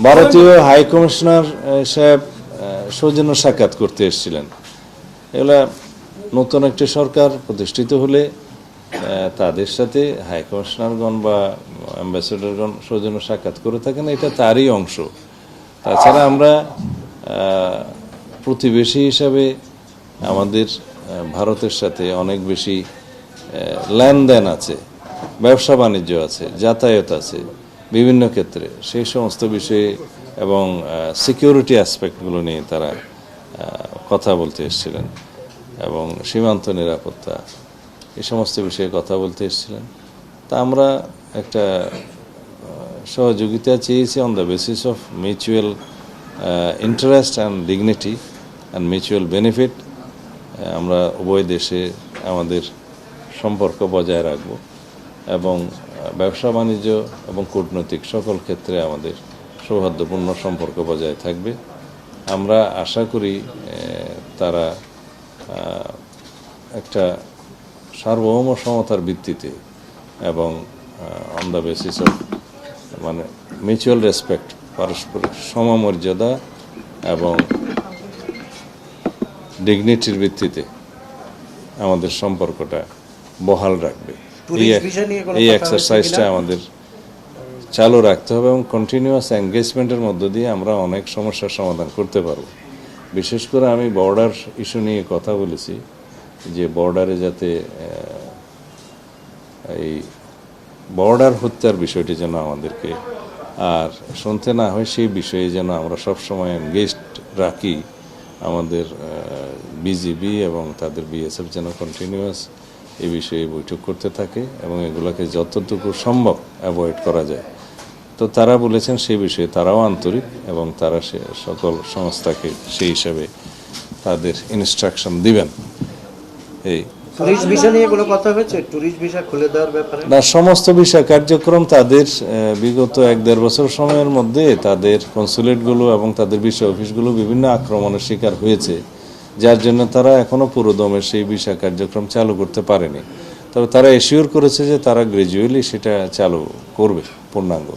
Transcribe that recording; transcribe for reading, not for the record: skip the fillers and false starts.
ভারতীয় high commissioner সাহেব সৌজন্য সাক্ষাৎ করতে এসেছিলেন। এগুলা নতুন একটি সরকার প্রতিষ্ঠিত হলে তাদের সাথে হাই কমিশনারগণ বা অ্যাম্বাসেডরগণ সৌজন্য সাক্ষাৎ করে থাকেন, এটা তারই অংশ। তাছাড়া আমরা প্রতিবেশী হিসাবে আমাদের ভারতের সাথে অনেক বেশি লেনদেন আছে, ব্যবসা বাণিজ্য আছে, যাতায়াত আছে বিভিন্ন ক্ষেত্রে। সেই সমস্ত বিষয়ে এবং সিকিউরিটি অ্যাসপেক্টগুলো নিয়ে তারা কথা বলতে এসেছিলেন এবং সীমান্ত নিরাপত্তা এই সমস্ত বিষয়ে কথা বলতে এসেছিলেন। তা আমরা একটা সহযোগিতা চেয়েছি on the basis of mutual interest and dignity and mutual benefit. আমরা উভয় দেশে আমাদের সম্পর্ক বজায় রাখব এবং ব্যবসা বাণিজ্য এবং কূটনৈতিক সকল ক্ষেত্রে আমাদের সৌহার্দ্যপূর্ণ সম্পর্ক বজায় থাকবে। আমরা আশা করি তারা একটা সার্বভৌম সমতার ভিত্তিতে এবং অন দ্য বেসিস অফ মানে মিউচুয়াল রেসপেক্ট, পারস্পরিক সমমর্যাদা এবং ডিগনিটির ভিত্তিতে আমাদের সম্পর্কটা বহাল রাখবে। এই এক্সারসাইজটা আমাদের চালু রাখতে হবে এবং কন্টিনিউয়াস এঙ্গেজমেন্টের মধ্য দিয়ে আমরা অনেক সমস্যার সমাধান করতে পারব। বিশেষ করে আমি বর্ডার ইস্যু নিয়ে কথা বলেছি, যে বর্ডারে যাতে এই বর্ডার হত্যার বিষয়টি যেন আমাদেরকে আর শুনতে না হয়, সেই বিষয়ে যেন আমরা সবসময় এনগেজড রাখি। আমাদের বিজিবি এবং তাদের বিএসএফ যেন কন্টিনিউয়াস এই বিষয়ে বৈঠক করতে থাকে এবং এগুলোকে যতটুকু সম্ভব অ্যাভয়েড করা যায়। তো তারা বলেছেন সেই বিষয়ে তারাও আন্তরিক এবং তারা সকল সংস্থাকে সেই হিসাবে তাদের ইনস্ট্রাকশন দিবেন। এই টুরিস্ট ভিসা নিয়ে কোনো কথা হয়েছে? টুরিস্ট ভিসা খুলে দেওয়ার ব্যাপারে না, সমস্ত ভিসা কার্যক্রম তাদের বিগত 1-1.5 বছর সময়ের মধ্যে তাদের কনসুলেটগুলো এবং তাদের ভিসা অফিসগুলো বিভিন্ন আক্রমণের শিকার হয়েছে, যার জন্য তারা এখনো পুরোদমে সেই ভিসা কার্যক্রম চালু করতে পারেনি। তবে তারা এশিওর করেছে যে তারা গ্র্যাজুয়ালি সেটা চালু করবে পূর্ণাঙ্গ।